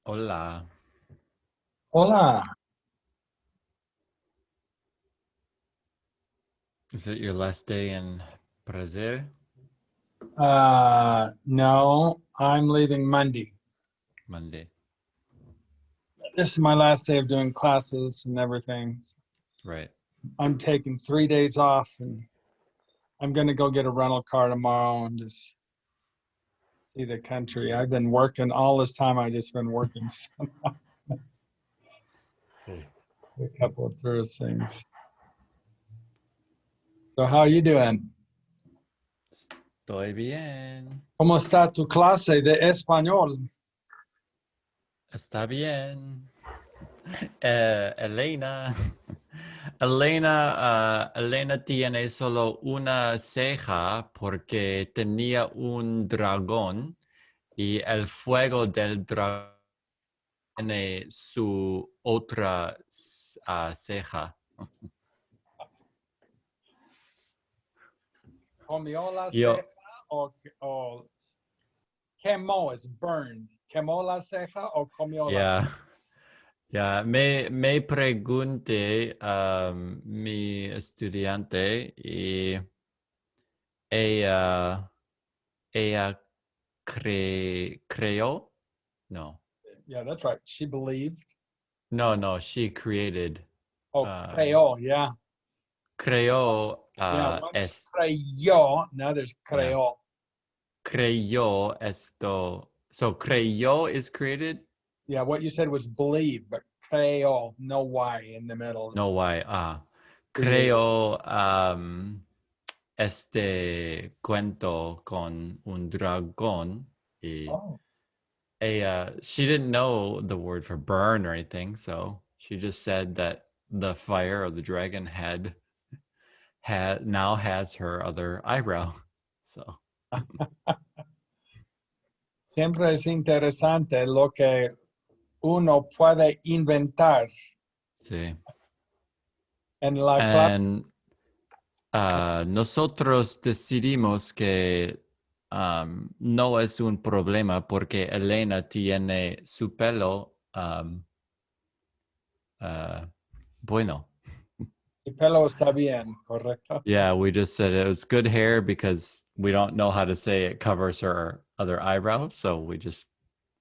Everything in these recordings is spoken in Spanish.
Hola. Hola. Is it your last day in Brazil? No, I'm leaving Monday. Monday. This is my last day of doing classes and everything. Right. I'm taking 3 days off and I'm going to go get a rental car tomorrow and just see the country. I've been working all this time. I just been working Sí. a couple of tourist things. So how are you doing? Estoy bien. ¿Cómo está tu clase de español? Está bien. Elena. Elena tiene solo una ceja porque tenía un dragón y el fuego del dragón tiene su otra ceja. ¿Comió la Yo, ceja o quemó is burned? ¿Quemó la ceja o comió la ceja? yeah. Ya, me pregunté mi estudiante y ella, ella creó, no, Yeah, that's right. She believed. no, she created, Oh, uh, creó, yeah. creó, Yeah, one is creyó, now there's yeah, creó. creyó esto. So creyó is created? Yeah, what you said was believe, but creó, no Y in the middle. No, It's why? created. Creó este cuento con un dragón y Oh, she didn't know the word for burn or anything, so she just said that the fire or the dragon had now has her other eyebrow. So siempre es interesante lo que uno puede inventar sí. en la clase. And nosotros decidimos que no es un problema porque Elena tiene su pelo uh, bueno. El pelo está bien, correcto. Yeah, we just said it was good hair because we don't know how to say it covers her other eyebrow, so we just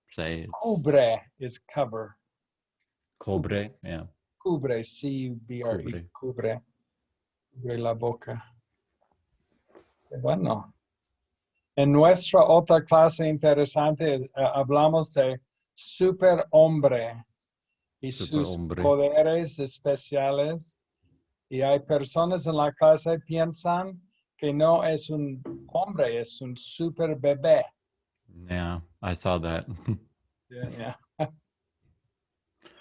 say it's Cubre is cover. Cubre, cobre. Yeah, cubre, C-U-B-R-E, cobre. cubre, cubre la boca. Bueno. En nuestra otra clase interesante hablamos de superhombre y Super sus hombre. poderes especiales. Y hay personas en la clase que piensan que no es un hombre, es un super bebé. Yeah, I saw that. Yeah.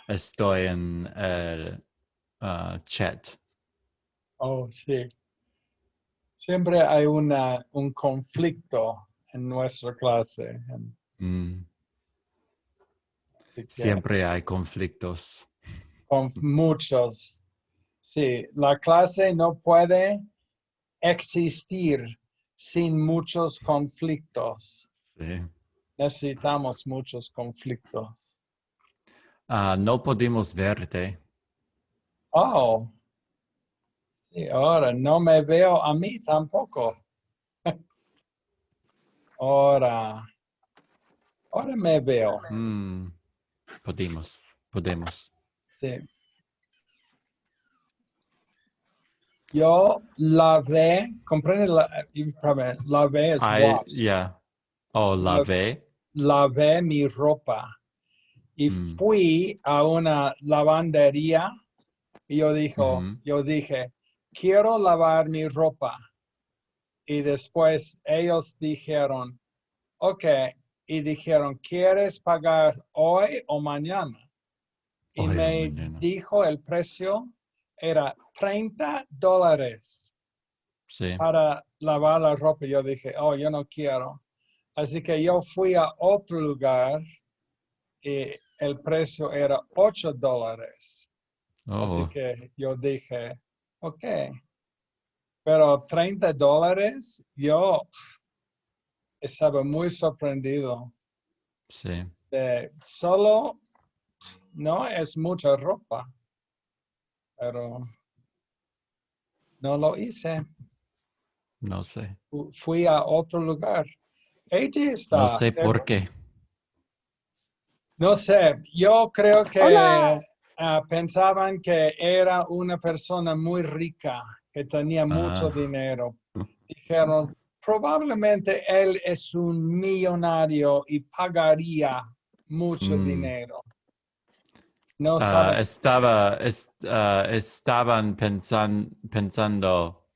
Estoy en el chat. Oh, sí. Siempre hay un conflicto en nuestra clase. Mm. Así que Siempre hay conflictos. con muchos. Sí, la clase no puede existir sin muchos conflictos. Sí. Necesitamos muchos conflictos. No pudimos verte. Oh, sí, ahora no me veo a mí tampoco. Ahora, ahora me veo. Mm. Podemos. Sí. Yo lavé, comprende, lavé es wash. Yeah. Oh, La- lavé. Lavé mi ropa y Mm. fui a una lavandería y Mhm. yo dije, quiero lavar mi ropa. Y después ellos dijeron, ok, y dijeron, ¿quieres pagar hoy o mañana? Y Hoy o me mañana. dijo el precio era $30 Sí. para lavar la ropa. Yo dije, oh, yo no quiero. Así que yo fui a otro lugar y el precio era $8. Así Oh, que yo dije, ok, pero $30, yo estaba muy sorprendido. sí. Solo no es mucha ropa, pero no lo hice. No sé. Fui a otro lugar. Ella No está. sé por qué. No sé, yo creo que Hola. pensaban que era una persona muy rica, que tenía mucho Ah. dinero. Dijeron, probablemente él es un millonario y pagaría mucho dinero. No saben. Estaban pensando,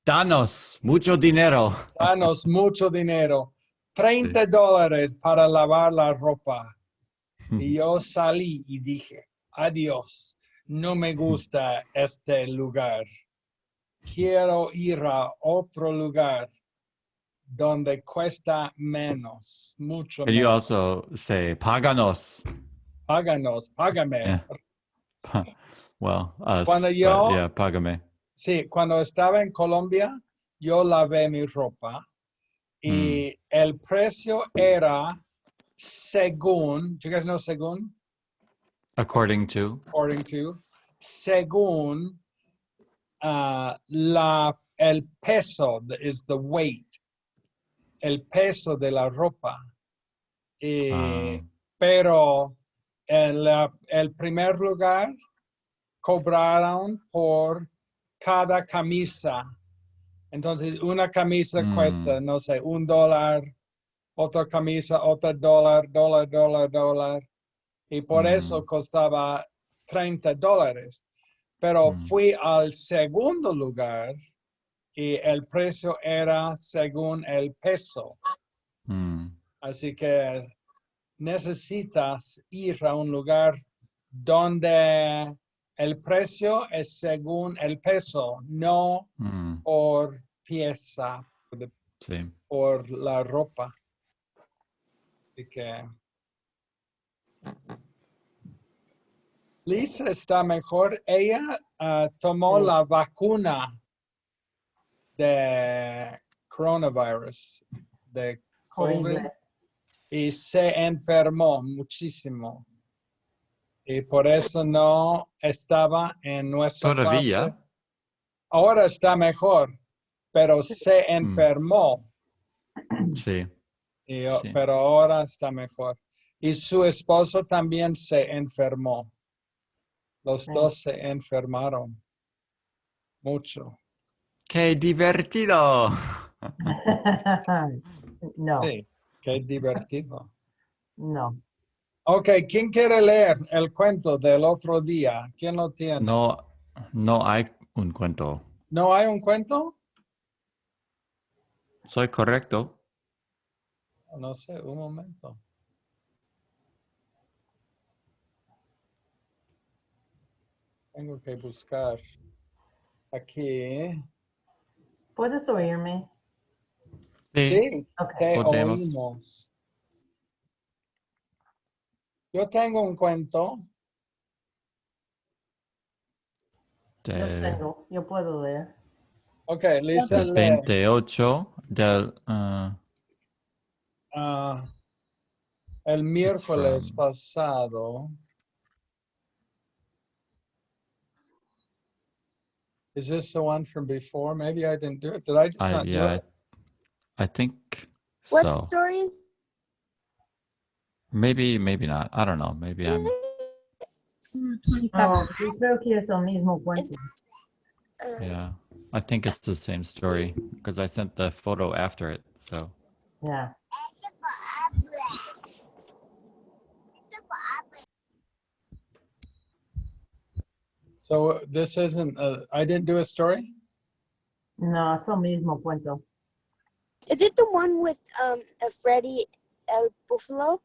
danos mucho dinero. Danos mucho dinero. Sí. $30 para lavar la ropa. Y yo salí y dije, adiós, no me gusta este lugar. Quiero ir a otro lugar donde cuesta menos, mucho Can you menos. also say páganos? Páganos, págame. Yeah. Well, Cuando us, but yo, yeah, págame. sí, cuando estaba en Colombia, yo lavé mi ropa y el precio era según, do you guys know según? According to. According to, según el peso is the weight, el peso de la ropa. Uh, Pero el primer lugar cobraron por cada camisa. Entonces, una camisa cuesta, no sé, $1, otra camisa, otro dólar. Y por eso costaba $30. Pero fui al segundo lugar y el precio era según el peso. Así que necesitas ir a un lugar donde el precio es según el peso, no por pieza, sí. por la ropa. Así que Lisa está mejor. Ella tomó la vacuna de coronavirus, de COVID, Horrible. y se enfermó muchísimo. Y por eso no estaba en nuestra clase. Todavía. Ahora está mejor, pero se enfermó. Sí. Sí. Pero ahora está mejor. Y su esposo también se enfermó. Los dos se enfermaron mucho. ¡Qué divertido! No, Sí, qué divertido. no. Ok, ¿quién quiere leer el cuento del otro día? ¿Quién lo tiene? No, no hay un cuento. ¿No hay un cuento? ¿Soy correcto? No sé, un momento. Tengo que buscar aquí. ¿Puedes oírme? Sí, Sí, Ok. te podemos. oímos. Yo tengo un cuento. De, Yo puedo leer. Ok, Yo Lisa, del lee. 28 del... Ah, el it's miércoles from... pasado. Is this the one from before? Maybe I didn't do it. Did I just not do yeah, it? I think What so. stories? Maybe not. I don't know. Maybe I'm... 27. Yo creo que es el mismo cuento. Yeah, I think it's the same story because I sent the photo after it. So Yeah. So this isn't, I didn't do a story? No, es el mismo cuento. Is it the one with a Freddie el Buffalo?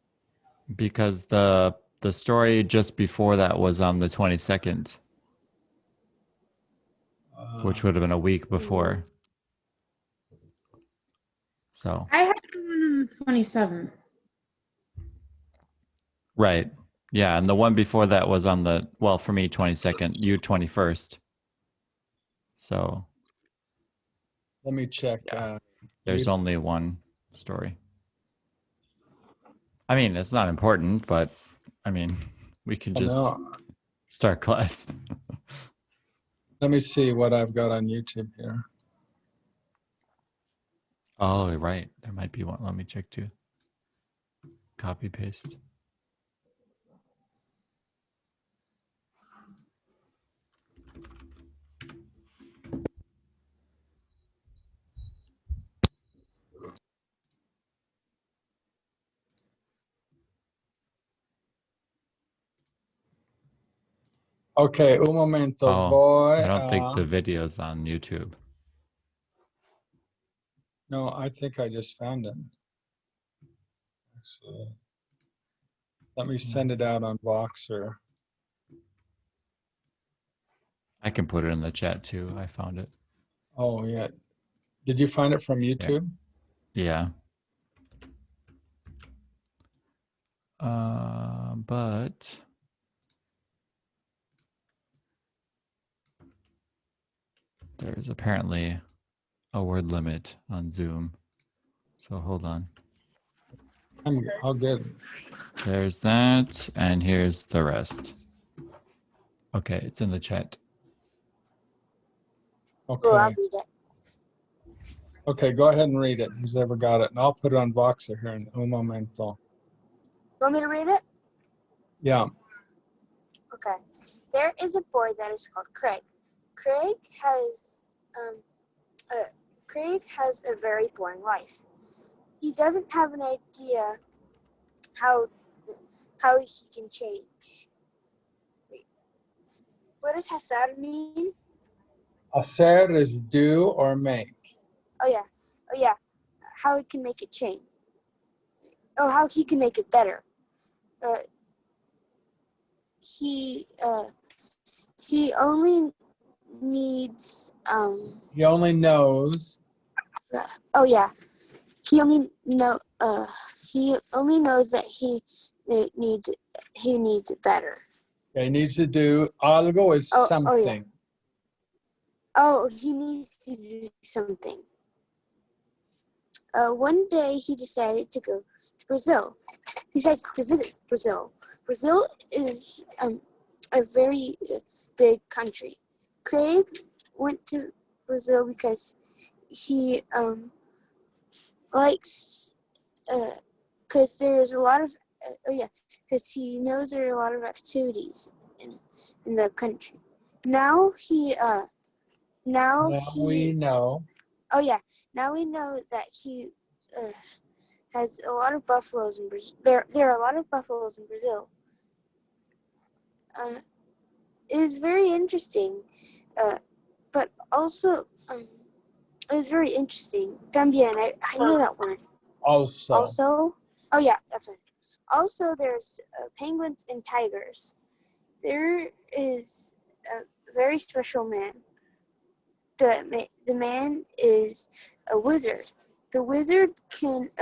because the story just before that was on the 22nd, which would have been a week before. So I have the one on the 27th. right. Yeah, and the one before that was on the, well, for me 22nd, you 21st. So Let me check. there's only one story. I mean, it's not important, but I mean, we can I just know. start class. Let me see what I've got on YouTube here. Oh, right. There might be one. Let me check too. Copy paste. Okay, un momento. Oh, Voy I don't think a... the video's on YouTube. No, I think I just found it. Actually, let me send it out on Voxer. I can put it in the chat too. I found it. Oh, yeah. Did you find it from YouTube? Yeah. But there's apparently a word limit on Zoom. So hold on. I'll get it. There's that, and here's the rest. Okay, it's in the chat. Well, I'll Okay. read it. Okay, go ahead and read it. Who's ever got it? And I'll put it on Voxer here in un momento. Want me to read it? Yeah. Okay. There is a boy that is called Craig. Craig has a very boring life. He doesn't have an idea how he can change. Wait, what does hacer mean? Hacer is do or make. Oh yeah. How he can make it change. Oh, how he can make it better. He only needs He only knows. oh yeah. He only knows that he needs it better. He needs to do algo is Oh, something. Oh, he needs to do something. One day he decided to go to Brazil. He decided to visit Brazil. Brazil is a very big country. Craig went to Brazil because he likes because there's a lot of because he knows there are a lot of activities in the country. Now we know. Oh yeah, now we know that he has a lot of buffaloes in Brazil. There are a lot of buffaloes in Brazil. It is very interesting, but also it is very interesting. También, I know that word. Also, oh yeah, that's right. Also, there's penguins and tigers. There is a very special man. The man is a wizard. A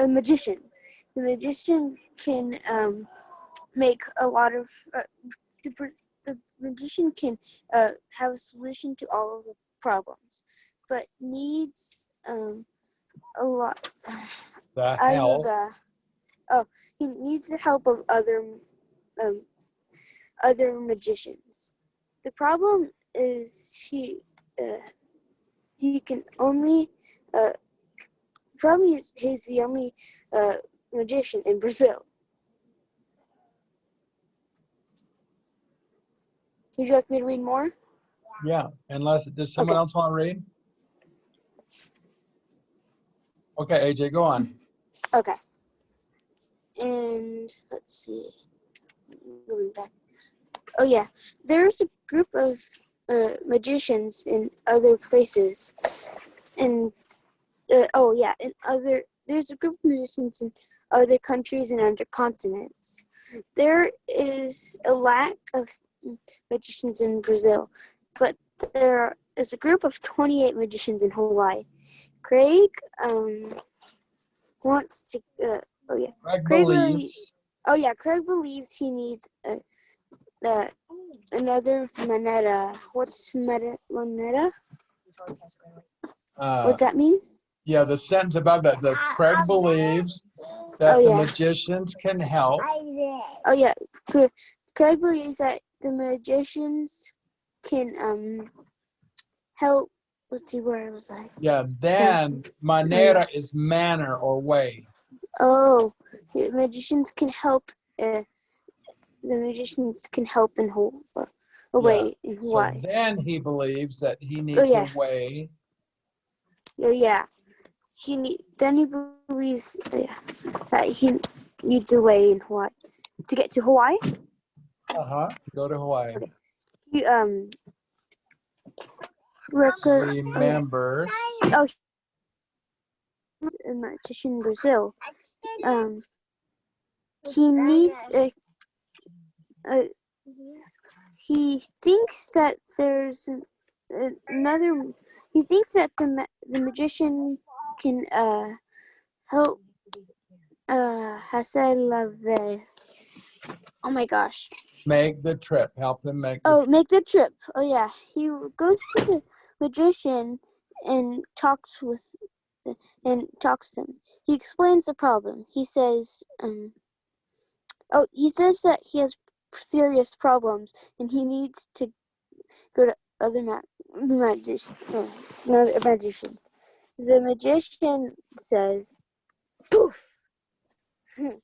magician. The magician can make a lot of. The magician can have a solution to all of the problems, but needs a lot. The help. He needs the help of other magicians. The problem is he can only. Probably he's the only magician in Brazil. Would you like me to read more? Yeah, does someone else want to read? Okay, AJ, go on. Okay. And let's see. Going back. Oh yeah, there's a group of magicians in other places, and there's a group of magicians in other countries and other continents. There is a lack of magicians in Brazil, but there is a group of 28 magicians in Hawaii. Craig wants to. Craig believes. Craig believes he needs another manera. What's manera? What's that mean? Yeah, the sentence above that. Craig believes that Oh, the yeah. magicians can help. Oh yeah, Craig believes that the magicians can help. Let's see, where was I? Yeah, then manera is manner or way. Oh, the magicians can help. The magicians can help in a way in So Hawaii. then he believes that he needs a way. Oh yeah, then he believes that he needs a way in Hawaii to get to Hawaii. Go to Hawaii. Okay. He remembers. Oh, a magician in Brazil. He needs he thinks that there's another. He thinks that the magician can help hacer la vez. Oh my gosh. Make the trip. Help him make make the trip. Oh yeah. He goes to the magician and talks to them. He explains the problem. He says he says that he has serious problems and he needs to go to other magicians. The magician says, poof! In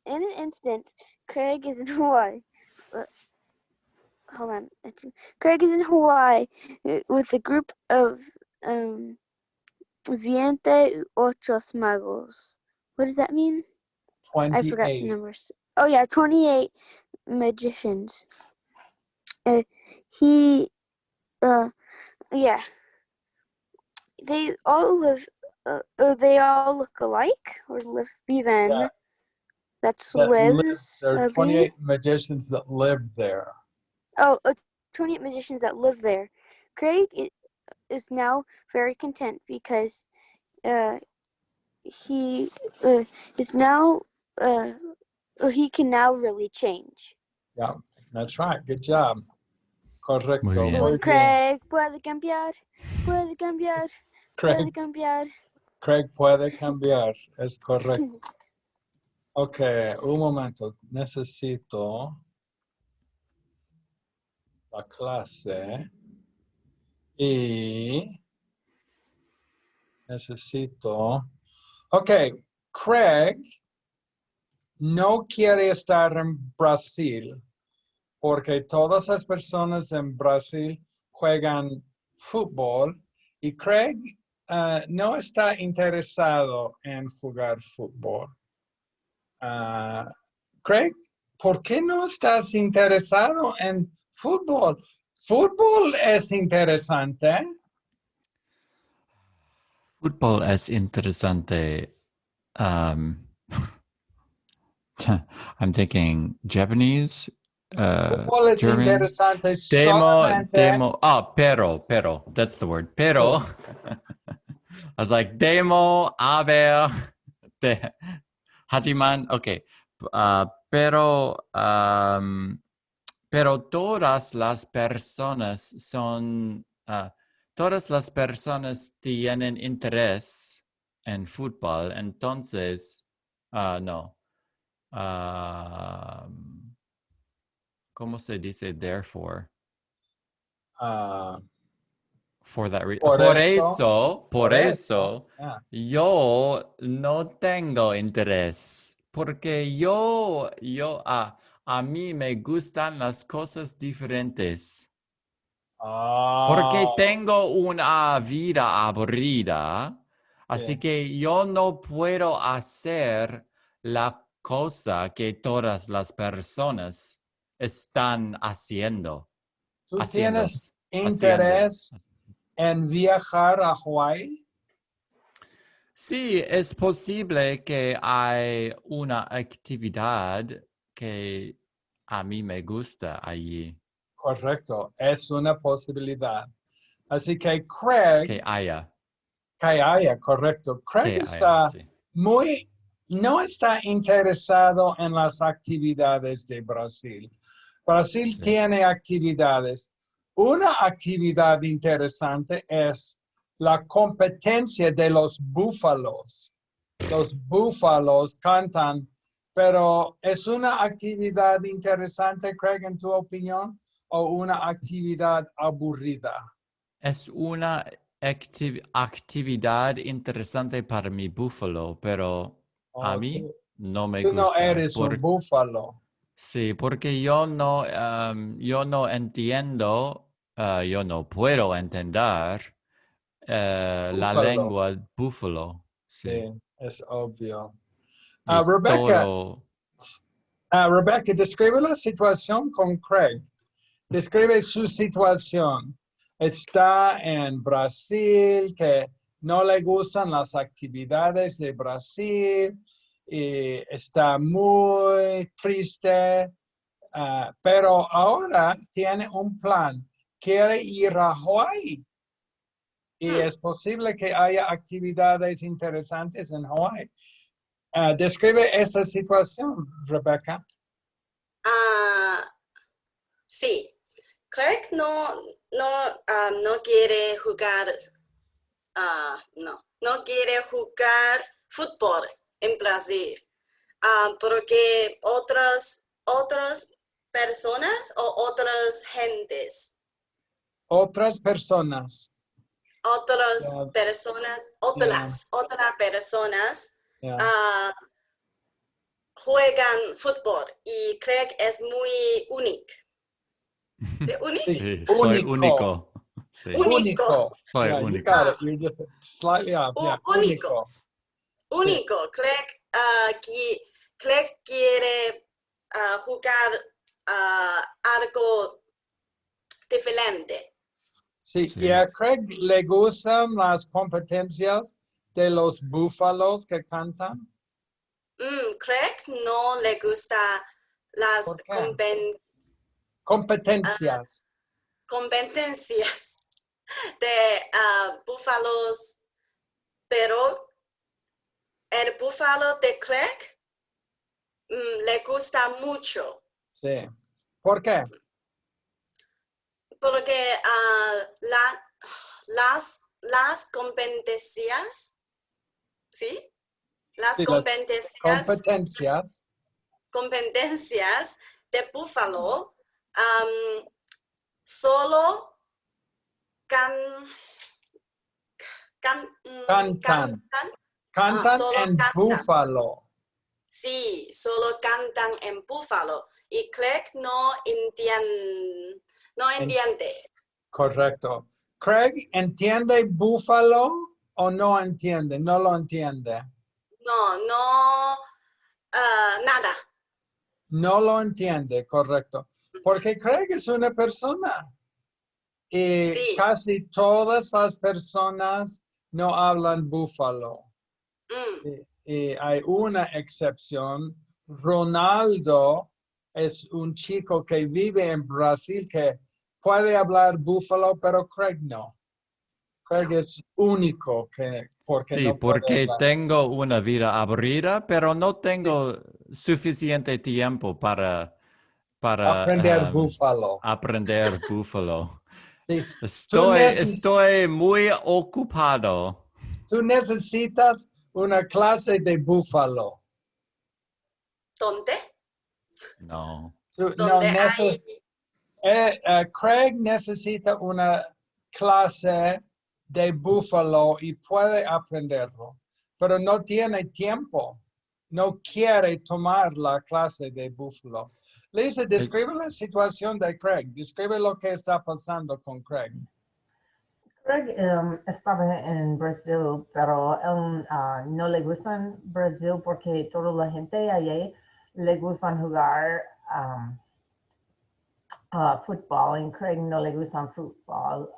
an instant, Craig is in Hawaii. Hold on. Craig is in Hawaii with a group of 20 otros magos. What does that mean? 28. I forgot the numbers. Oh yeah, 28 magicians. They all live. They all look alike, or viven. Yeah. That's lives. There are 28 magicians that live there. Oh, 28 magicians that live there. Craig is now very content because he is now he can now really change. Yeah, that's right. Good job. Correcto. Muy bien. Muy Craig puede cambiar. Puede cambiar. Puede Craig, cambiar. Craig puede cambiar. Es correcto. Ok, un momento. Necesito la clase y necesito. Ok, Craig no quiere estar en Brasil porque todas las personas en Brasil juegan fútbol y Craig no está interesado en jugar fútbol. Craig, ¿por qué no estás interesado en fútbol? Fútbol es interesante. Fútbol es interesante. I'm thinking Japanese, Fútbol es German. interesante solamente. Pero. That's the word. Pero. I was like, demo, aber, hajiman. Okay. Pero todas las personas tienen interés en fútbol, entonces, no. ¿Cómo se dice therefore? For that reason. Por eso, yo no tengo interés. Porque a mí me gustan las cosas diferentes. Porque tengo una vida aburrida. Así que yo no puedo hacer la cosa que todas las personas están haciendo. ¿Tú tienes interés en viajar a Hawaii? Sí, es posible que hay una actividad que a mí me gusta allí. Correcto, es una posibilidad. Así que Craig... Que haya, correcto. Craig está no está interesado en las actividades de Brasil. Brasil tiene actividades. Una actividad interesante es la competencia de los búfalos. los búfalos cantan, pero ¿es una actividad interesante, Craig, en tu opinión, o una actividad aburrida? Es una actividad interesante para mi búfalo, pero a Oh, mí no me tú no gusta. eres un búfalo. Sí, porque yo no entiendo, yo no puedo entender la Búfalo. lengua búfalo. Sí. Sí, es obvio. Y Rebecca, todo. Rebecca, describe la situación con Craig. Describe su situación. Está en Brasil, que no le gustan las actividades de Brasil, y está muy triste, pero ahora tiene un plan. Quiere ir a Hawái. Y es posible que haya actividades interesantes en Hawái. Describe esa situación, Rebecca. Sí, Craig no quiere jugar, no quiere jugar fútbol en Brasil, porque otras personas o otras gentes, Otras personas. otras Yeah, personas, yeah, otras personas yeah. juegan fútbol y Craig es muy único. ¿Sí? Sí, soy Único. único. Sí, Único. soy Yeah, you got único. it. You're just slightly off. Yeah, Único. único. Sí. Único. Craig quiere jugar algo diferente. Sí, Sí. y a Craig le gustan las competencias de los búfalos que cantan. Craig no le gusta las ¿Por qué? Competencias. competencias de búfalos, pero el búfalo de Craig le gusta mucho. Sí. ¿Por qué? Porque las competencias, ¿sí? Las Sí, las competencias de búfalo solo cantan. Cantan solo en cantan. búfalo. Sí, solo cantan en búfalo. Y Craig no entiende. Correcto. Craig, ¿entiende búfalo o no entiende? No lo entiende. No, nada. No lo entiende, correcto. Porque Craig es una persona. Y Sí. casi todas las personas no hablan búfalo. Y hay una excepción. Ronaldo es un chico que vive en Brasil que puede hablar búfalo, pero Craig no. Craig es único porque Sí, no puede porque hablar. tengo una vida aburrida, pero no Sí. tengo suficiente tiempo para Aprender búfalo. aprender búfalo. Sí. Estoy muy ocupado. Tú necesitas una clase de búfalo. ¿Dónde? No. No, Donde hay. Craig necesita una clase de búfalo y puede aprenderlo, pero no tiene tiempo. No quiere tomar la clase de búfalo. Lisa, describe la situación de Craig. Describe lo que está pasando con Craig. Craig estaba en Brasil, pero él no le gustan Brasil porque toda la gente allí le gustan jugar fútbol y Craig no le gustan fútbol.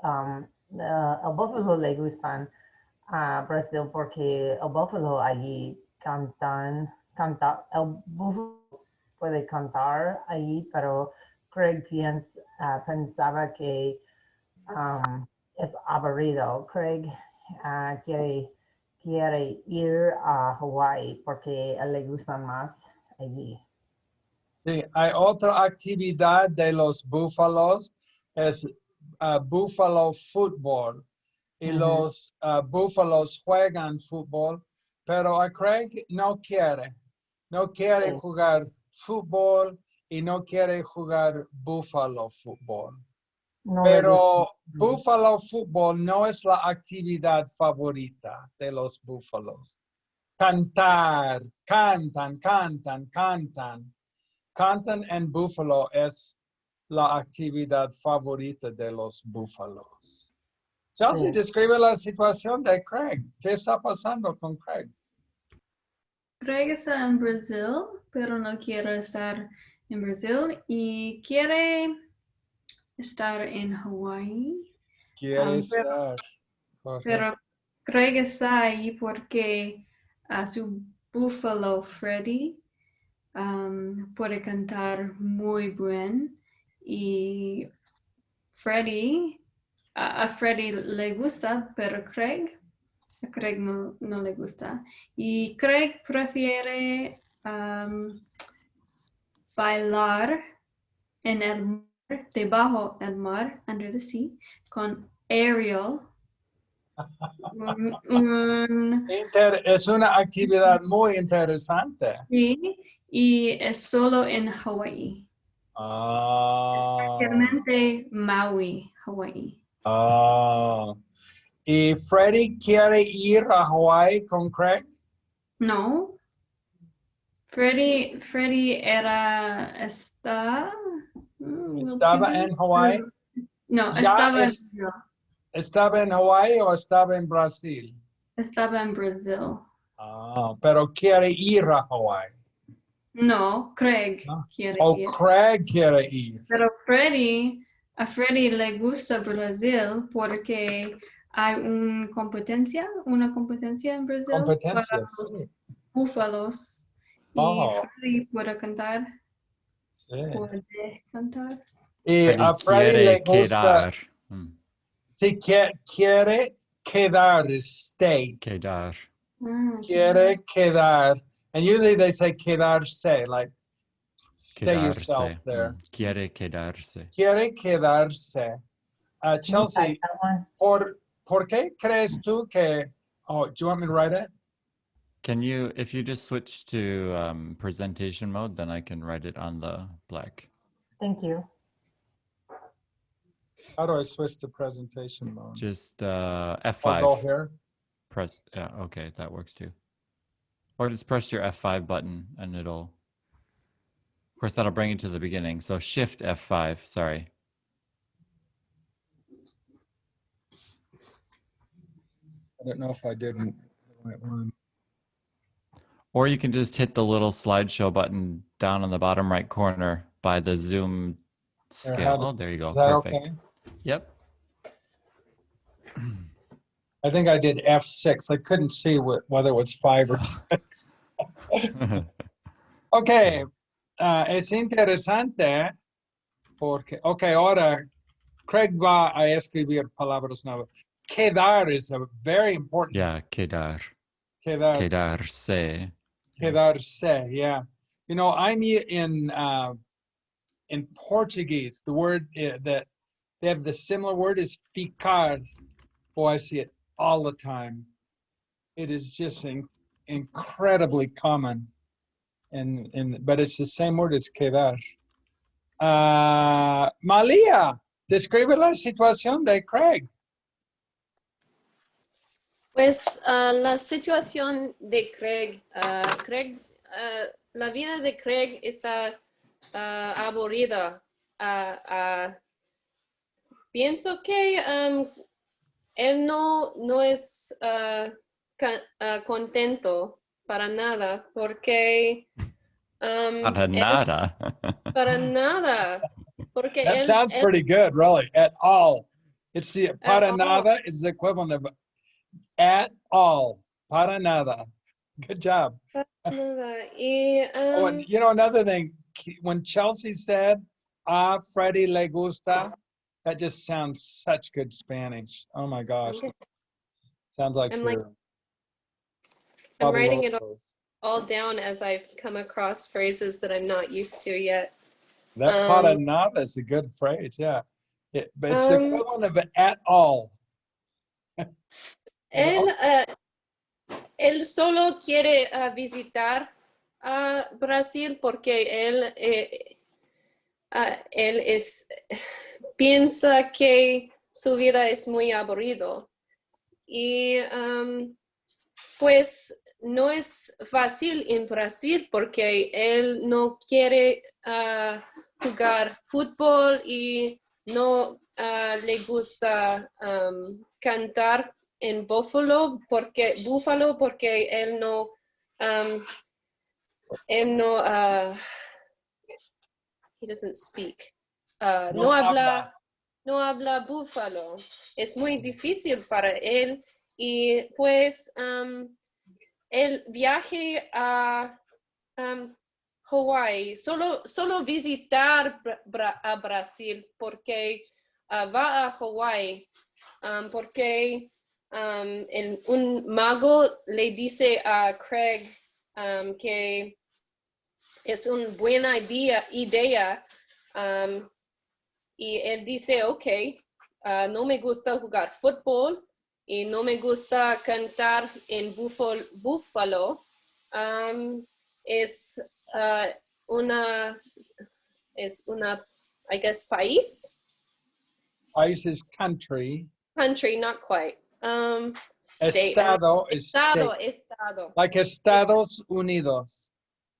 El búfalo le gustan a Brasil porque el búfalo allí el búfalo puede cantar allí, pero Craig pensaba que es aburrido. Craig quiere ir a Hawái porque a él le gustan más allí. Sí, hay otra actividad de los búfalos, es búfalo fútbol. Y los búfalos juegan fútbol, pero a Craig no quiere. No quiere jugar fútbol y no quiere jugar búfalo fútbol. No le Pero gusta. búfalo fútbol no es la actividad favorita de los búfalos. Cantar, cantan, cantan, cantan. Cantan en búfalo es la actividad favorita de los búfalos. Chelsea, describe la situación de Craig. ¿Qué está pasando con Craig? Craig está en Brasil, pero no quiere estar en Brasil y quiere estar en Hawái. Quiere estar. Pero Craig está ahí porque a su búfalo Freddie puede cantar muy bien y Freddie, a Freddie le gusta, pero a Craig no le gusta. Y Craig prefiere bailar en el mar, debajo del mar, under the sea, con Ariel. Es una actividad muy interesante. Sí, y es solo en Hawái. Especialmente Maui, Hawái. ¿Y Freddie quiere ir a Hawái con Craig? No. Freddie estaba ¿Estaba en Hawái? No, ¿Estaba en Hawái o estaba en Brasil? estaba en Brasil. Pero quiere ir a Hawái. No, Craig quiere ir. Craig quiere ir. Pero a Freddie le gusta Brasil porque hay una competencia en Brasil Competencias, para sí. búfalos y Freddie puede cantar. Sí. Puede cantar. Y Freddie a Freddie quiere le gusta. quedar. Sí, quiere quedar, stay. Quedar. Quiere quedar. And usually they say quedarse, like stay yourself Quedarse. there. Quiere quedarse. Quiere quedarse. Chelsea, ¿por qué crees tú que... Oh, do you want me to write it? Can you, if you just switch to presentation mode, then I can write it on the black. Thank you. How do I switch to presentation mode? Just F5. I'll go here. Press, yeah, okay, that works too. Or just press your F5 button and it'll, of course, that'll bring you to the beginning. So Shift F5, sorry. I don't know if I did the right one. Or you can just hit the little slideshow button down on the bottom right corner by the zoom scale. Oh, there you go. Is that Perfect. okay? Yep. I think I did F6. I couldn't see whether it was 5 or 6. Okay. Es interesante porque, ahora Craig va a escribir palabras nuevas. Quedar is a very important. Yeah, quedar. Quedar. Quedarse. Quedarse, yeah. You know, I'm in Portuguese, the word that they have the similar word is ficar. Boy, I see it all the time. It is just incredibly common. But it's the same word as quedar. Malia, describe la situación de Craig. Pues la situación de Craig, la vida de Craig está aburrida. Pienso que él no es contento para nada porque Para nada. para nada porque That sounds pretty good, really. At all. It's the para nada is the equivalent of at all. Para nada. Good job. Oh, and you know, another thing, when Chelsea said, Freddie le gusta, that just sounds such good Spanish. Oh my gosh. Sounds like you're I'm writing it all down as I've come across phrases that I'm not used to yet. That para nada is a good phrase, yeah. But it's the equivalent of at all. Él él solo quiere visitar Brasil porque él piensa que su vida es muy aburrido. Y pues no es fácil en Brasil porque él no quiere jugar fútbol y no le gusta cantar en búfalo porque él no he doesn't speak. No habla búfalo. Es muy difícil para él y pues el viaje a Hawái, solo visitar a Brasil porque va a Hawái porque un mago le dice a Craig que es una buena idea y él dice, ok, no me gusta jugar fútbol y no me gusta cantar en búfalo. Es una, I guess, país. País is country. Country, not quite. State. Estado is state. Estado. Like Estados Unidos.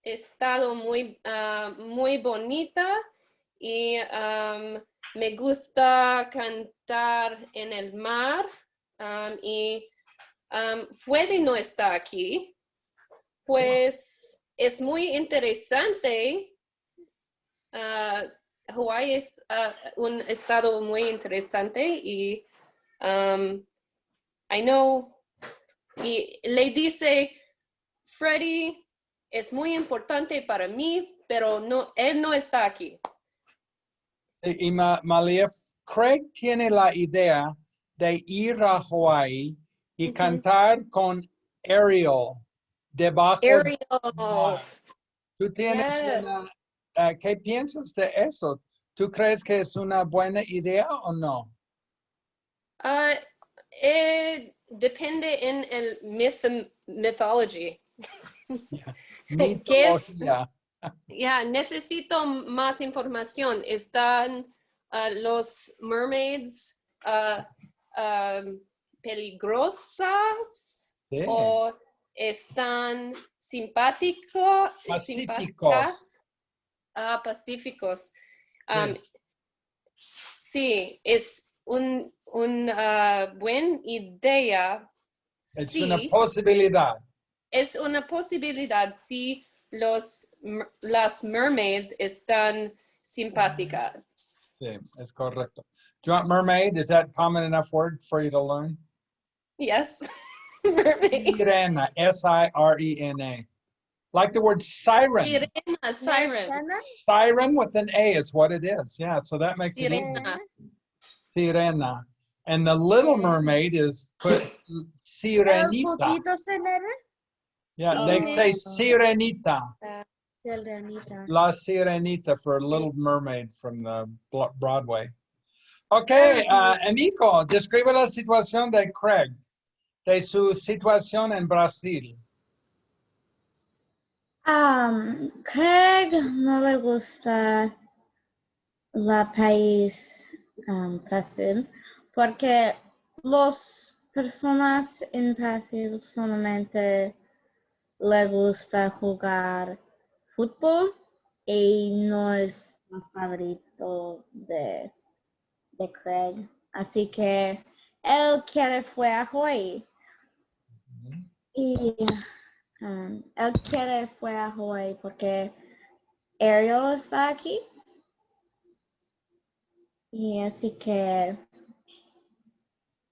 Estado muy bonita y me gusta cantar en el mar y Freddie no está aquí, pues es muy interesante. Hawái es un estado muy interesante y I know, y le dice, Freddie es muy importante para mí, pero él no está aquí. Sí, y Malia, Craig tiene la idea de ir a Hawái y cantar con Ariel debajo del mar. ¿Tú tienes qué piensas de eso? ¿Tú crees que es una buena idea o no? Depende en el mythology. Mitología. Necesito más información. ¿Están los mermaids peligrosas? Sí. ¿O están simpáticos? Pacíficos. Pacíficos. Sí, es una buena idea. Es una posibilidad. Es una posibilidad si las mermaids están simpáticas. Sí, es correcto. Do you want mermaid? Is that common enough word for you to learn? Yes. Mermaid. Sirena, S-I-R-E-N-A. Like the word siren. Sirena, siren. Siren with an A is what it is. Yeah, so that makes it easy. Sirena. Sirena. And the little mermaid is sirenita. Yeah, they say sirenita. La Sirenita for Little Mermaid from the Broadway. Okay, Emiko, describe la situación de Craig, de su situación en Brasil. Craig no le gusta la país Brasil porque las personas en Brasil solamente le gusta jugar fútbol y no es el favorito de Craig. Así que él fue a Hawái. Y él fue a Hawái porque Ariel está aquí. Y así que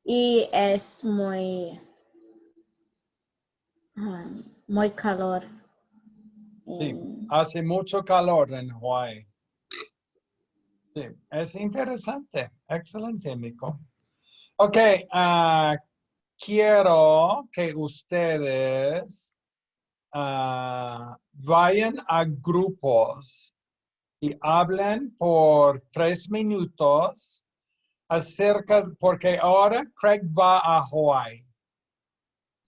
es muy calor. Sí, hace mucho calor en Hawái. Sí, es interesante. Excelente, Emiko. Ok, quiero que ustedes vayan a grupos y hablen por 3 minutos acerca, porque ahora Craig va a Hawái.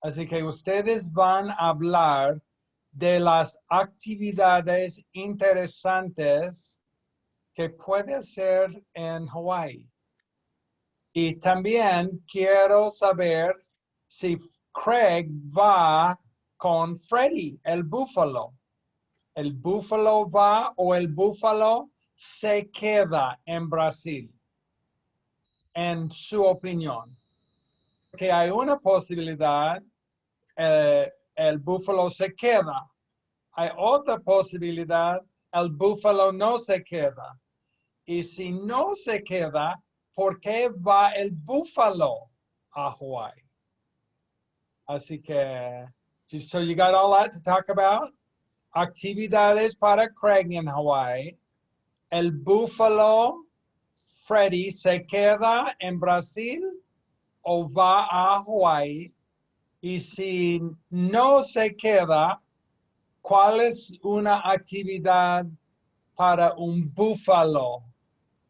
Así que ustedes van a hablar de las actividades interesantes que puede hacer en Hawái. Y también quiero saber si Craig va con Freddie, el búfalo. ¿El búfalo va o el búfalo se queda en Brasil? En su opinión. Que hay una posibilidad, el búfalo se queda. Hay otra posibilidad, el búfalo no se queda. Y si no se queda, ¿por qué va el búfalo a Hawái? Así que, so you got all that to talk about? Actividades para Craig en Hawái. El búfalo Freddie se queda en Brasil o va a Hawái. Y si no se queda, ¿cuál es una actividad para un búfalo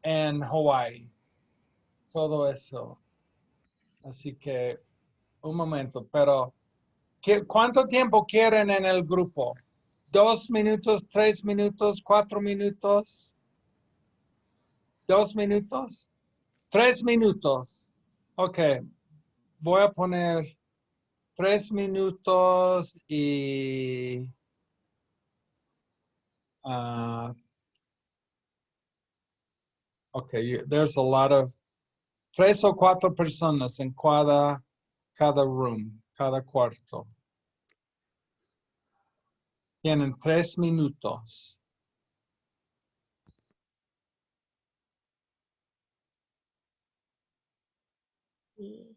en Hawái? Todo eso. Así que, un momento, pero ¿cuánto tiempo quieren en el grupo? 2 minutos, 3 minutos, 4 minutos, 2 minutos, 3 minutos. Ok, voy a poner 3 minutos y okay, there's a lot of 3 o 4 personas en cada room, cada cuarto. Tienen 3 minutos. Sí.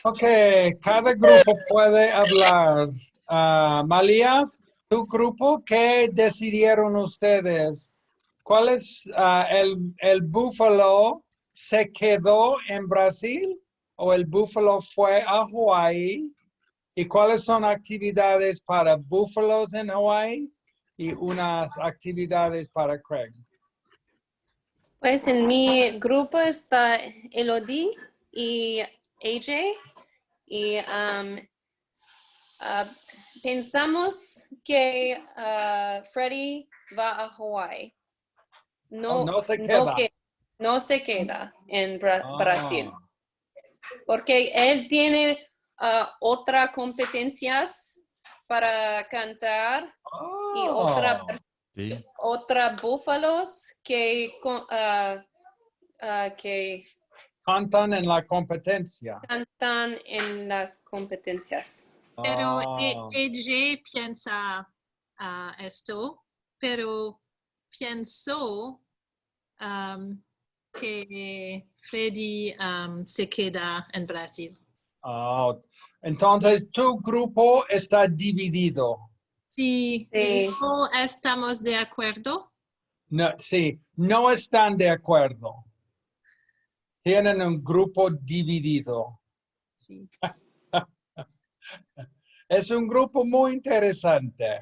Ok, cada grupo puede hablar. Malia, tu grupo, ¿qué decidieron ustedes? ¿Cuál es el búfalo se quedó en Brasil o el búfalo fue a Hawái? ¿Y cuáles son actividades para búfalos en Hawái y unas actividades para Craig? Pues en mi grupo está Elodie y AJ y pensamos que Freddie va a Hawái. No se queda. No se queda en Brasil. Ah. Porque él tiene otras competencias para cantar y otra búfalos que Cantan en la competencia. cantan en las competencias. Pero ella piensa esto, pero pensó que Freddie se queda en Brasil. Entonces, tu grupo está dividido. Sí, Sí. no estamos de acuerdo. No, sí, no están de acuerdo. Tienen un grupo dividido. Sí. Es un grupo muy interesante.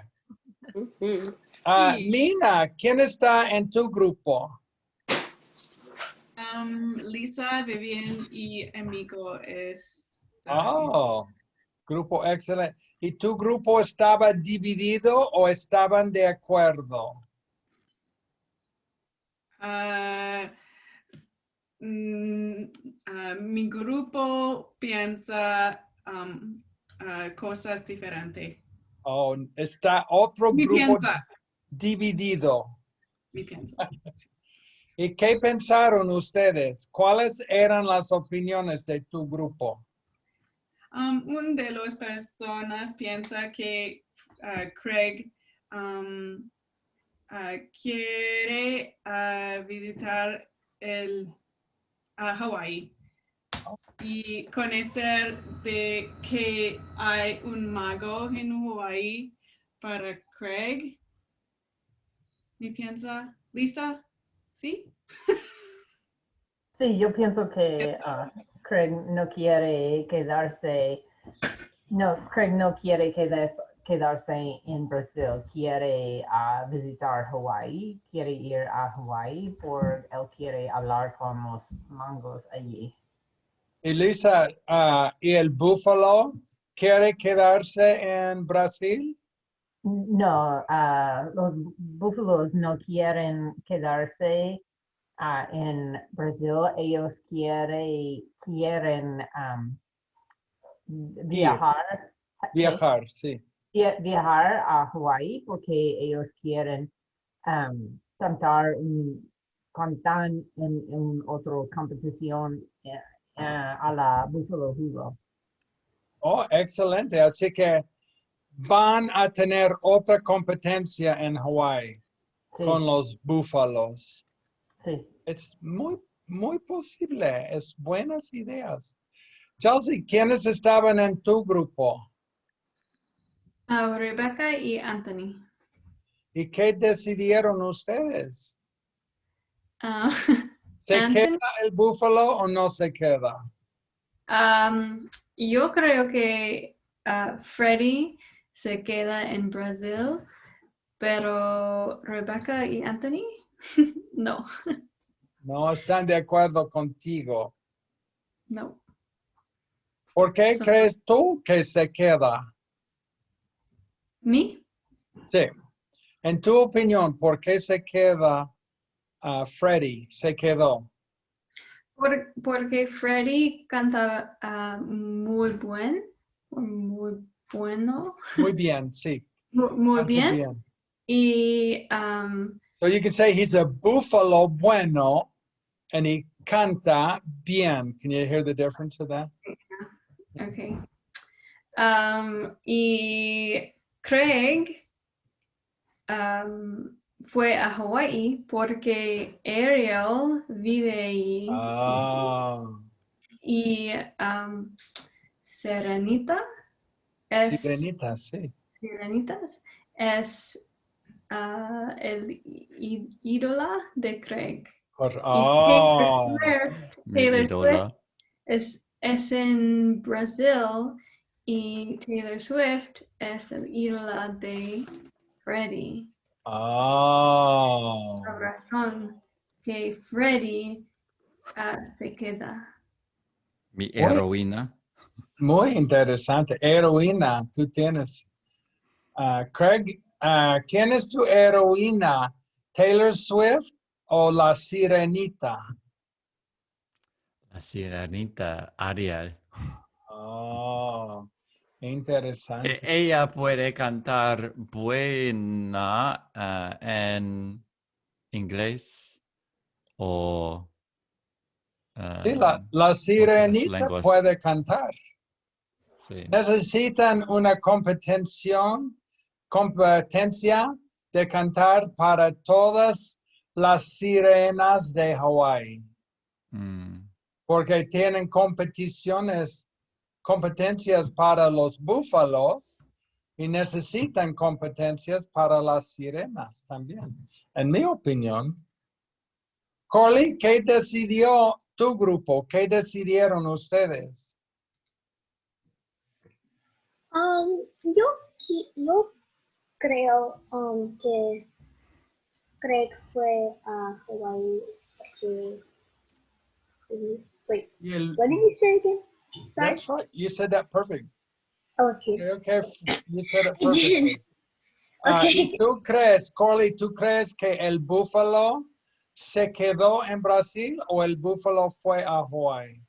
Uh-huh. Nina, ¿quién está en tu grupo? Lisa, Vivian y Amigo Grupo excelente. ¿Y tu grupo estaba dividido o estaban de acuerdo? Mi grupo piensa cosas diferentes. Está otro Mi grupo piensa. dividido. Mi piensa. ¿Y qué pensaron ustedes? ¿Cuáles eran las opiniones de tu grupo? Una de las personas piensa que Craig quiere visitar Hawái y conocer de que hay un mago en Hawái para Craig. ¿Me piensa? Lisa? ¿Sí? Sí, yo pienso que Craig no quiere quedarse, Craig no quiere quedarse en Brasil, quiere visitar Hawái, quiere ir a Hawái porque él quiere hablar con los mangos allí. Y Lisa, ¿y el búfalo quiere quedarse en Brasil? No, los búfalos no quieren quedarse en Brasil, ellos quieren viajar. Viajar, sí. Viajar a Hawái porque ellos quieren cantar en otra competición a la Buffalo Hero. Excelente. Así que van a tener otra competencia en Hawái con los búfalos. Sí. Es muy posible. Es buenas ideas. Chelsea, ¿quiénes estaban en tu grupo? Rebecca y Anthony. ¿Y qué decidieron ustedes? ¿Se Anthony, queda el búfalo o no se queda? yo creo que Freddie se queda en Brasil, pero Rebecca y Anthony, no. No están de acuerdo contigo. No. ¿Por qué crees tú que se queda? ¿Me? Sí. En tu opinión, ¿por qué se queda Freddie? Se quedó. Porque Freddie canta muy bueno. Muy bien, sí. Muy bien. Y so you can say he's a búfalo bueno and he canta bien. Can you hear the difference of that? Okay. Y Craig fue a Hawái porque Ariel vive ahí. Y Serenita es, Sirenita, sí. Sirenitas es el ídola de Craig. Oh, Mi Taylor ídola. Swift es en Brasil y Taylor Swift es el ídola de Freddie. oh. La razón que Freddie se queda. Mi heroína. Muy interesante. Heroína, tú tienes. Craig, ¿quién es tu heroína? ¿Taylor Swift o la Sirenita? La sirenita Ariel. Oh, interesante. Ella puede cantar buena en inglés o Sí, la otras Sirenita lenguas. puede cantar. Sí. Necesitan una competencia de cantar para todas las sirenas de Hawái, Mm. porque tienen competencias para los búfalos y necesitan competencias para las sirenas también, en mi opinión. Corley, ¿qué decidió tu grupo? ¿Qué decidieron ustedes? Yo creo que Craig fue a Hawaii porque, wait, Y el- what did you say again? Sorry. That's right. You said that perfect. Okay. Okay. You said it I did. perfectly. Okay. ¿Y tú crees, Corley, tú crees que el búfalo se quedó en Brasil o el búfalo fue a Hawái?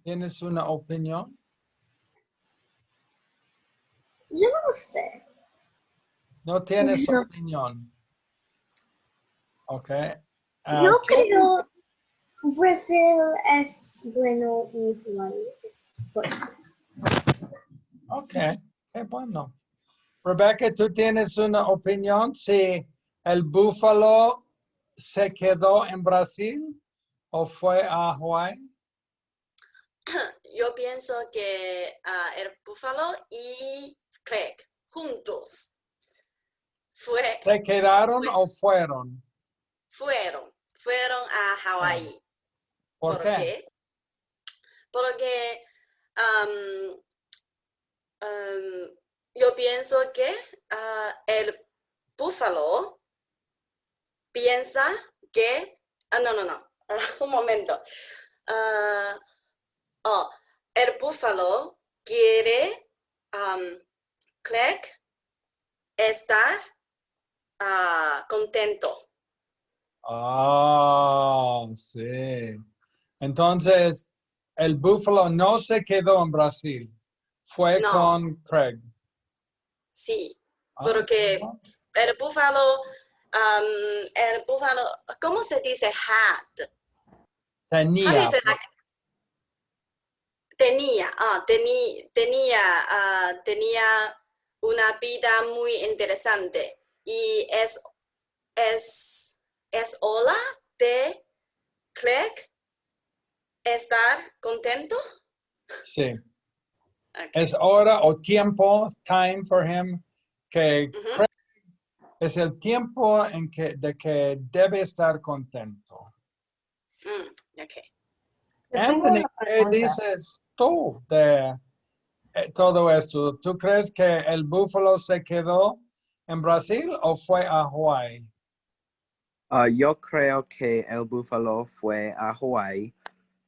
¿Tienes una opinión? Yo no sé. No tienes No. opinión. Ok. Yo creo Brasil es bueno y Hawaii es bueno. Ok, qué bueno. Rebecca, ¿tú tienes una opinión si el búfalo se quedó en Brasil o fue a Hawái? Yo pienso que el búfalo y Craig juntos ¿Se quedaron o fueron? fueron a Hawái. ¿Por qué? Porque yo pienso que el búfalo piensa que... no. Un momento. El búfalo quiere Craig estar contento. Sí. Entonces, el búfalo no se quedó en Brasil. Fue No. con Craig. Sí, porque el búfalo, ¿cómo se dice had? Tenía. How do you say that? Tenía una vida muy interesante y es hora de Craig estar contento. Sí. Okay. Es hora o tiempo, time for him, que Craig es el tiempo de que debe estar contento. Okay. Anthony, ¿qué dices tú de todo esto? ¿Tú crees que el búfalo se quedó en Brasil o fue a Hawái? Yo creo que el búfalo fue a Hawái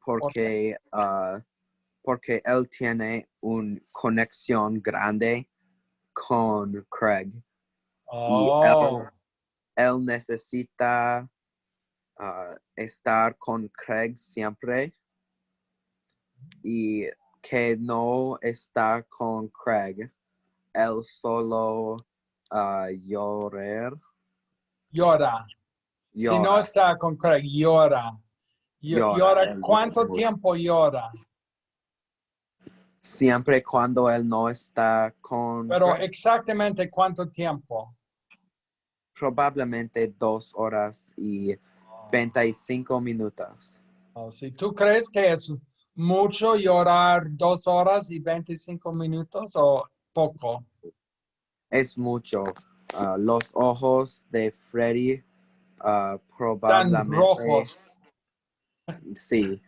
porque él tiene una conexión grande con Craig. Y él necesita estar con Craig siempre. Y que no está con Craig, él solo llora. Si no está con Craig, llora. Llora. ¿Cuánto tiempo llora? Siempre cuando él no está con Pero Craig. exactamente ¿cuánto tiempo? Probablemente 2 horas y 25 minutos. Oh, si tú crees que es mucho llorar 2 horas y 25 minutos o poco. Es mucho. Los ojos de Freddie Están probablemente rojos. sí,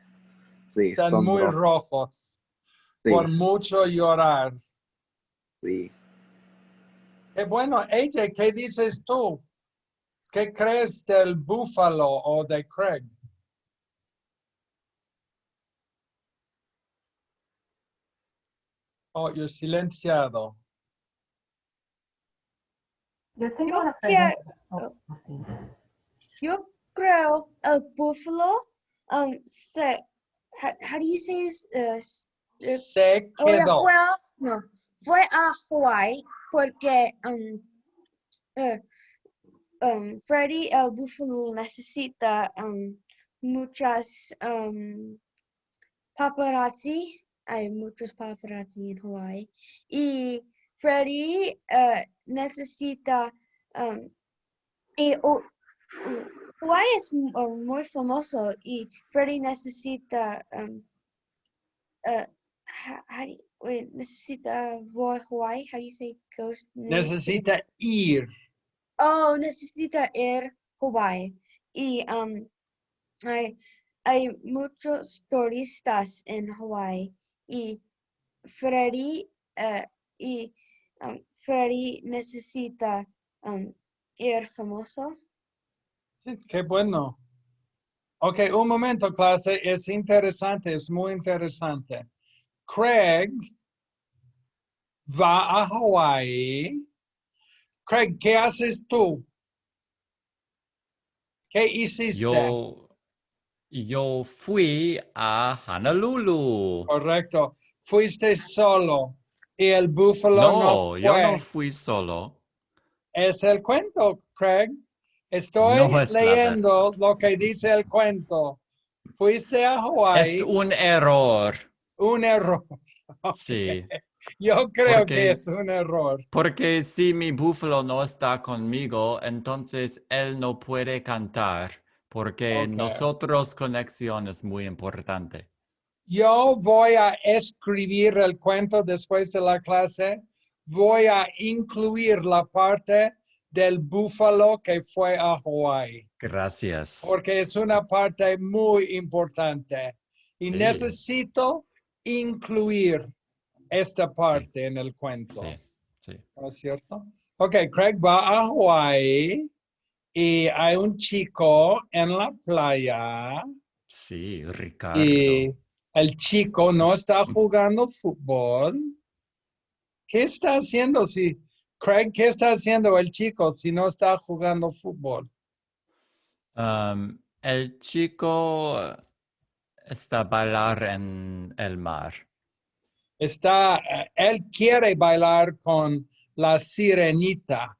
Están son muy rojos. rojos. Sí, Por mucho llorar. sí. Qué bueno, AJ, ¿qué dices tú? ¿Qué crees del búfalo o de Craig? Oh, you're silenciado. Yo tengo Yo una quiero, pregunta. Oh, sí. yo creo el búfalo, how do you say this? Se Oh, yeah, quedó. fue a Hawaii porque Freddie el búfalo necesita muchas paparazzi. Hay muchos paparazzi en Hawaii. Y Freddie necesita Hawaii es muy famoso y Freddie necesita necesita voy a Hawaii. How do you say goes? Necesita ir. Oh, necesita ir a Hawaii. Y hay muchos turistas en Hawaii y Freddie Freddie necesita ir famoso. Sí, qué bueno. Ok, un momento, clase. Es interesante, es muy interesante. Craig va a Hawaii. Craig, ¿qué haces tú? ¿Qué hiciste? Yo fui a Honolulu. Correcto. Fuiste solo y el búfalo no No, yo no fue. fui solo. Es el cuento, Craig. No Estoy es la verdad. leyendo lo que dice el cuento. Fuiste a Es Hawaii. un error. Un error. Sí, Yo creo que porque, es un error. porque si mi búfalo no está conmigo, entonces él no puede cantar, porque Ok. nosotros conexión es muy importante. Yo voy a escribir el cuento después de la clase. Voy a incluir la parte del búfalo que fue a Hawaii, Gracias. porque es una parte muy importante. Y Sí, necesito incluir esta sí, parte en el cuento. sí, sí. ¿No es cierto? Ok, Craig va a Hawaii y hay un chico en la playa. Sí, Ricardo. Y el chico no está jugando fútbol. ¿Qué está haciendo Craig, qué está haciendo el chico si no está jugando fútbol? El chico está a bailar en el mar. Él quiere bailar con la sirenita.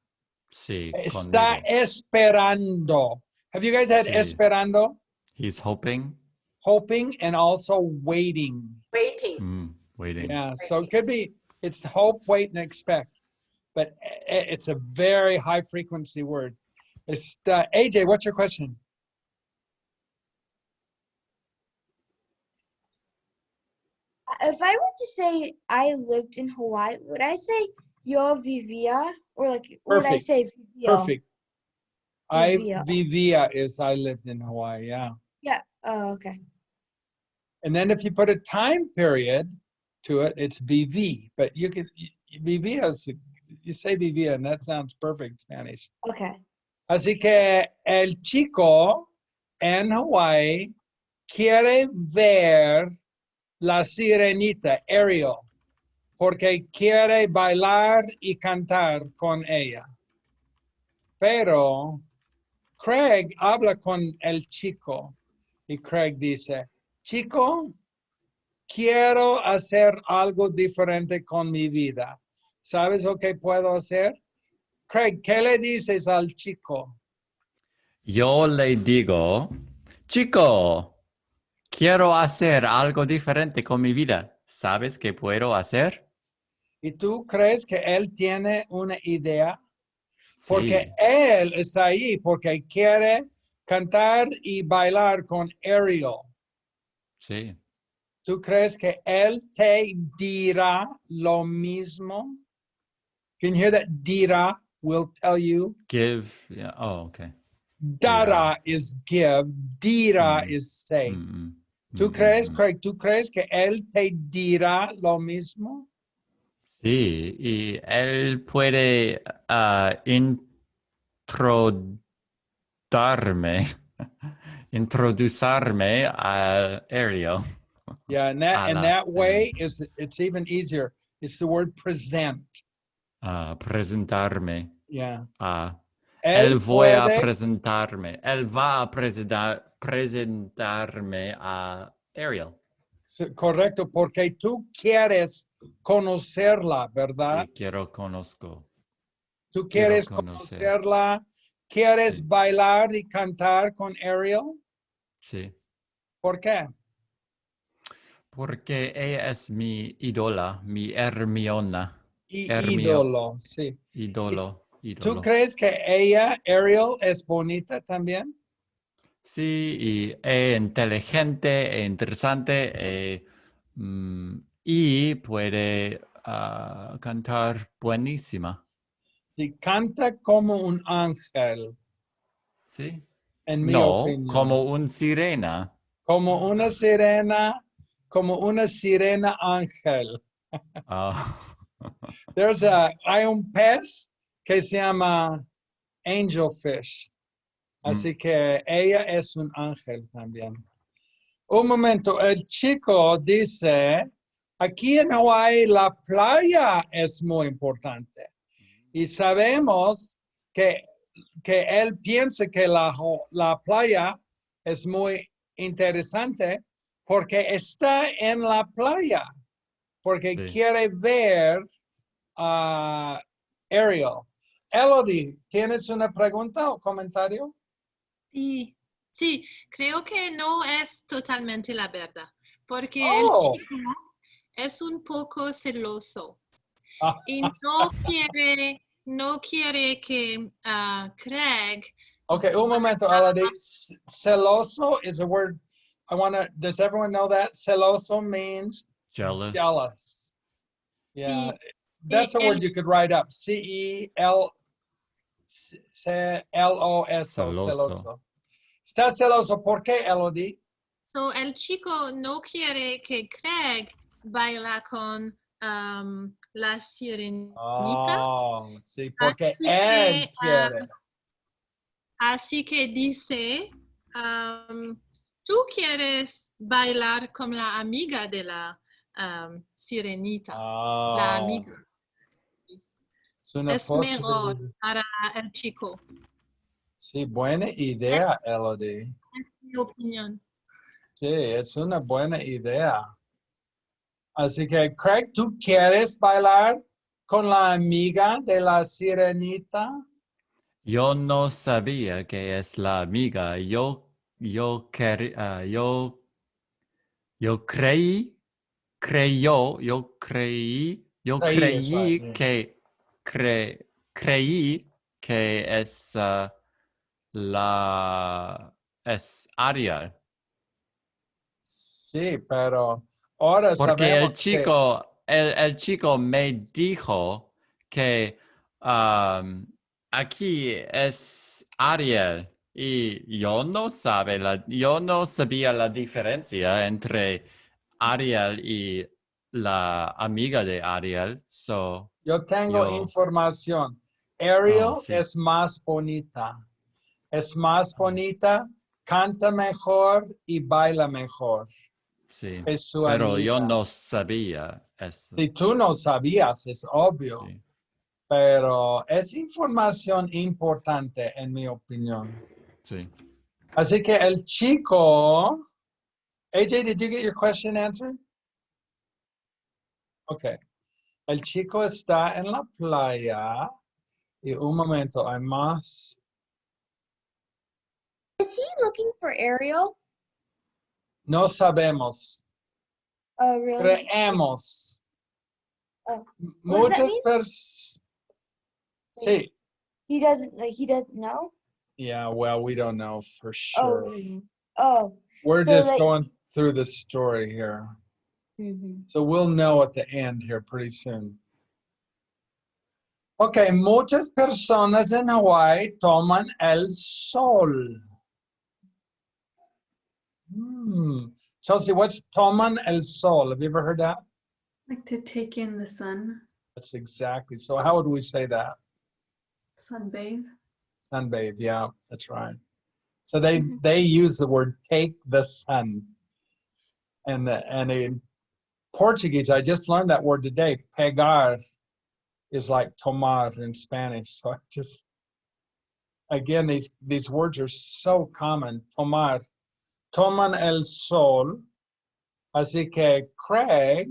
Sí, Está conmigo. esperando. Have you guys had Sí. esperando? He's hoping. Hoping and also waiting. Waiting. Waiting. Yeah, so it could be, it's hope, wait, and expect. But it's a very high frequency word. AJ, what's your question? If I were to say I lived in Hawaii, would I say yo vivía or would I Perfect. say vivió? Perfect. Vivía. Vivía is I lived in Hawaii, yeah. Yeah. Oh, okay. And then if you put a time period to it, it's viví. But you can, vivía, you say vivía, and that sounds perfect Spanish. Okay. Así que el chico en Hawaii quiere ver la sirenita, Ariel, porque quiere bailar y cantar con ella. Pero Craig habla con el chico y Craig dice, chico, quiero hacer algo diferente con mi vida. ¿Sabes lo que puedo hacer? Craig, ¿qué le dices al chico? Yo le digo, chico, quiero hacer algo diferente con mi vida. ¿Sabes qué puedo hacer? ¿Y tú crees que él tiene una idea? Porque Sí, él está ahí porque quiere cantar y bailar con Ariel. Sí. ¿Tú crees que él te dirá lo mismo? Can you hear that? Dirá will tell you. Give. Yeah. Oh, okay. Dará is give. Dirá is say. ¿Tú crees, Craig? ¿Tú crees que él te dirá lo mismo? Sí, y él puede introducirme a Ariel. Yeah, and that way it's even easier. It's the word present. Presentarme. Yeah. Él voy a presentarme. Él va a presentarme a Ariel. Correcto, porque tú quieres conocerla, ¿verdad? Sí, conozco. Tú quieres conocerla. ¿Quieres bailar y cantar con Ariel? Sí. ¿Por qué? Porque ella es mi ídola, mi Hermiona. Ídolo, sí. Ídolo. ¿Tú crees que ella, Ariel, es bonita también? Sí, y es inteligente, e interesante, y puede cantar buenísima. Sí, canta como un ángel. Sí. En mi opinión. Como una sirena. Como una sirena ángel. Hay un pez que se llama angelfish. Así que ella es un ángel también. Un momento, el chico dice, aquí en Hawái la playa es muy importante. Y sabemos que él piensa que la playa es muy interesante porque está en la playa, porque quiere ver a Ariel. Elodie, ¿tienes una pregunta o comentario? Sí, creo que no es totalmente la verdad, porque el chico es un poco celoso y no quiere que Craig. Okay, un momento, Elodie. Celoso is a word. Does everyone know that? Celoso means jealous. Yeah, that's a word you could write up. CELOSO, celoso. ¿Está celoso? ¿Por qué, Elodie? So, el chico no quiere que Craig baila con la sirenita. Oh, sí, porque él quiere. Así que dice, tú quieres bailar con la amiga de la sirenita. La amiga. Es mejor para el chico. Sí, buena idea, Elodie. Es mi opinión. Sí, es una buena idea. Así que, Craig, ¿tú quieres bailar con la amiga de la sirenita? Yo no sabía que es la amiga. Yo creí que es es Ariel. Sí, pero ahora Porque sabemos el chico me dijo que aquí es Ariel y yo no sabía la diferencia entre Ariel y la amiga de Ariel. yo tengo información. Ariel es más bonita. Es más bonita, canta mejor y baila mejor. Sí, Es su pero amiga. yo no sabía eso. Si tú no sabías, es obvio. Sí. Pero es información importante, en mi opinión. Sí. Así que el chico... AJ, did you get your question answered? Okay. El chico está en la playa. Y un momento, hay más. Is he looking for Ariel? No sabemos. Oh, really? Creemos. Oh. Muchas personas. Sí. He doesn't know? Yeah, well, we don't know for sure. Oh. We're So just going through the story here. Mhm. So we'll know at the end here pretty soon. Okay, muchas personas en Hawaii toman el sol. Chelsea, what's toman el sol? Have you ever heard that? Like to take in the sun, That's exactly. So how would we say that? sunbathe. Sunbathe, yeah, that's right. So they use the word take the sun. And in Portuguese, I just learned that word today. Pegar is like tomar in Spanish. So I just, again, these words are so common. Tomar. Toman el sol. Así que Craig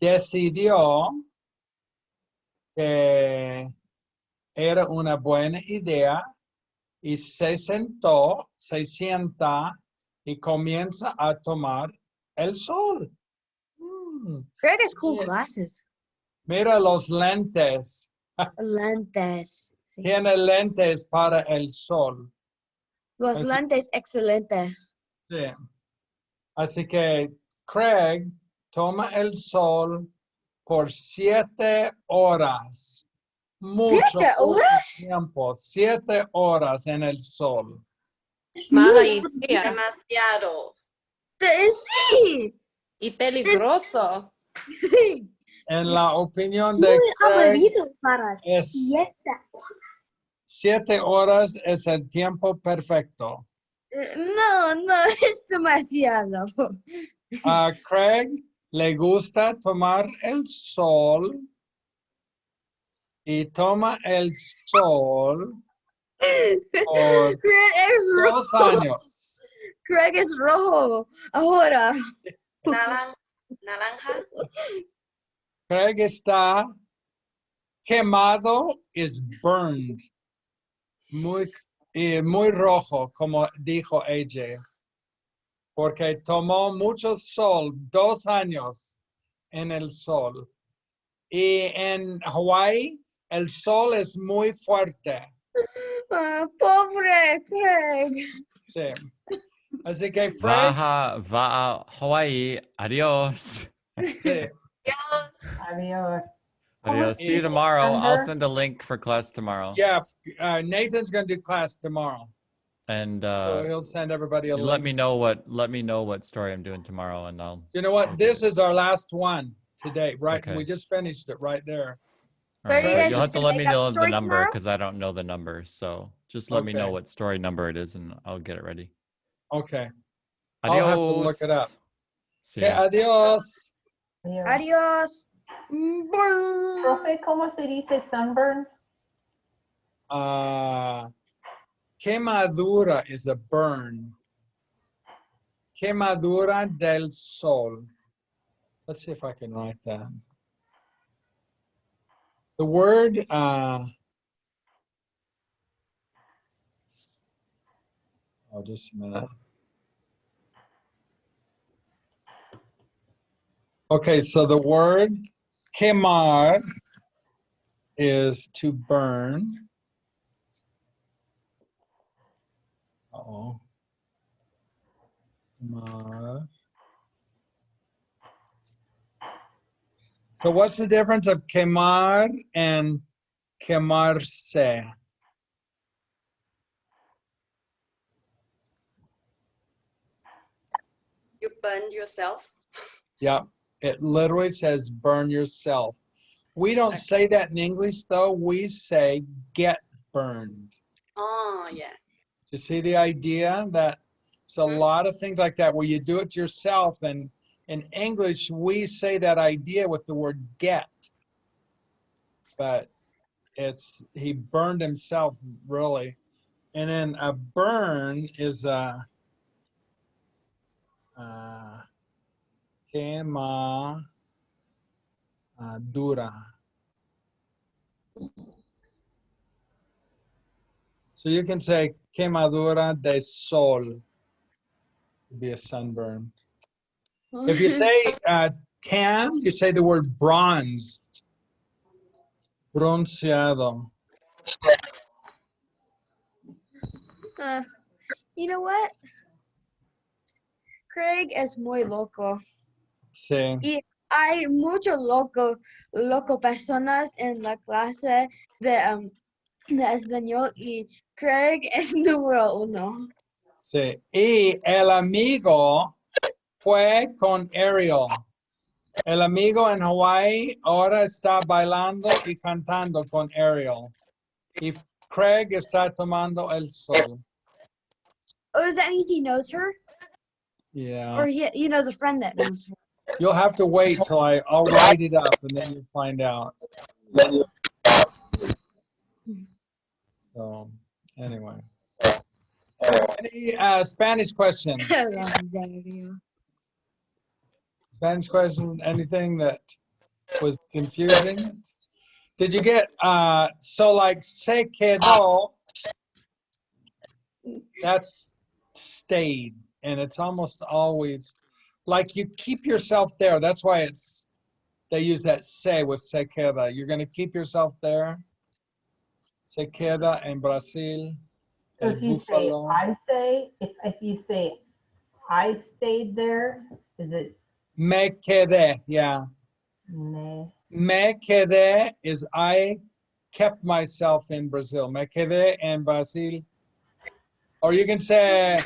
decidió que era una buena idea y se sienta y comienza a tomar el sol. Craig has cool glasses. Mira los lentes. Lentes. Sí. Tiene lentes para el sol. Los lentes excelentes. Sí. Así que Craig toma el sol por 7 horas. Mucho 7 horas? tiempo. 7 horas en el sol. Mala idea. Demasiado. Sí. Y peligroso. En la opinión Muy de Craig, aburrido para es 7. 7 horas es el tiempo perfecto. No, es demasiado. A Craig le gusta tomar el sol y toma el sol por Craig es 2 rojo. años. Craig es rojo. Ahora. Naranja. Craig está quemado, is burned. Muy rojo, como dijo AJ. Porque tomó mucho sol, 2 años en el sol. Y en Hawaii, el sol es muy fuerte. Pobre Craig. Sí. Así que Fred. Va a Hawaii. Adios. Sí. Adios. Adios. See you tomorrow. I'll send a link for class tomorrow. Yeah, Nathan's going to do class tomorrow. And so he'll send everybody a link. let me know what story I'm doing tomorrow, and I'll. You know what? This is our last one today, right? Okay. We just finished it right there. All right, you but guys you'll have just to gonna let make me up know the the story number tomorrow? because I don't know the number. So just let me know Okay. what story number it is, and I'll get it ready. Okay. Adios. I'll have to look it up. See Okay, ya. adios. Adios. Profe, ¿cómo se dice sunburn? Quemadura is a burn. Quemadura del sol. Let's see if I can write that. The word, just a minute. Okay, so the word quemar is to burn. Uh-oh. Quemar. So what's the difference of quemar and quemarse? You burn yourself. Yeah, it literally says burn yourself. We don't say that in English though. We say get burned. Oh, yeah. You see the idea that it's a lot of things like that where you do it yourself, and in English we say that idea with the word get, but it's he burned himself really. And then a burn is a quemadura. So you can say quemadura de sol to be a sunburn. If you say tan, you say the word bronzed. Bronceado. You know what? Craig es muy loco. Sí. Y hay muchos loco personas en la clase de español y Craig es número 1. Sí. Y el amigo fue con Ariel. El amigo en Hawaii ahora está bailando y cantando con Ariel. Y Craig está tomando el sol. Oh, does that mean he knows her? Yeah. Or he knows a friend that knows her? You'll have to wait till I'll write it up and then you'll find out. So, anyway. Any Spanish questions? Spanish question, anything that was confusing? Did you get, so like se quedó, that's stayed, and it's almost always, like you keep yourself there. That's why they use that se with se queda. You're going to keep yourself there. Se queda en Brasil. So El if you say, búfalo. if you say, I stayed there, is it Me quedé, yeah. me? Me quedé is I kept myself in Brazil. Me quedé en Brasil. Or you can say,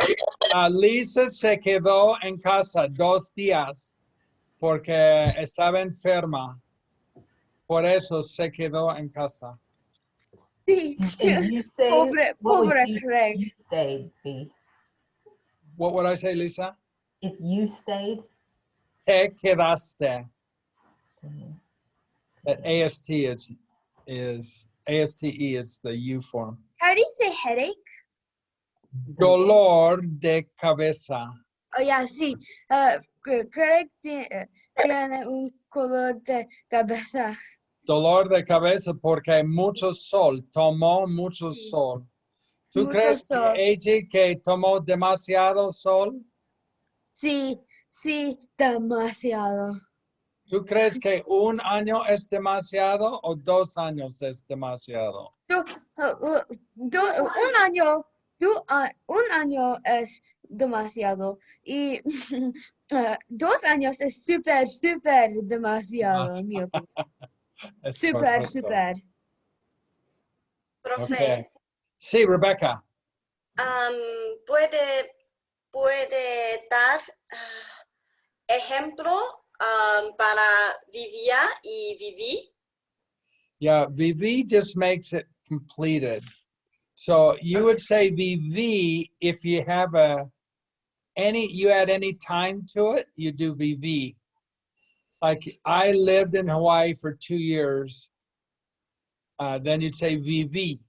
Lisa se quedó en casa 2 días porque estaba enferma. Por eso se quedó en casa. Sí. And you say, Pobre Craig. You stayed, B. What would I say, Lisa? If you stayed. Te quedaste. That AST is ASTE is the U form. How do you say headache? Dolor de cabeza. Oh, yeah, sí. Craig tiene un color de cabeza. Dolor de cabeza porque hay mucho sol, tomó mucho sol. ¿Tú Mucho crees sol. que tomó demasiado sol? Sí, demasiado. ¿Tú crees que 1 año es demasiado o 2 años es demasiado? Un año es demasiado y 2 años es súper demasiado. en mi opinión. Súper. Profe, Okay. Sí, Rebecca. ¿Puede dar ejemplo para vivía y viví? Yeah, viví just makes it completed. So you would say viví if you have you add any time to it, you do viví. Like I lived in Hawaii for 2 years. Then you'd say viví,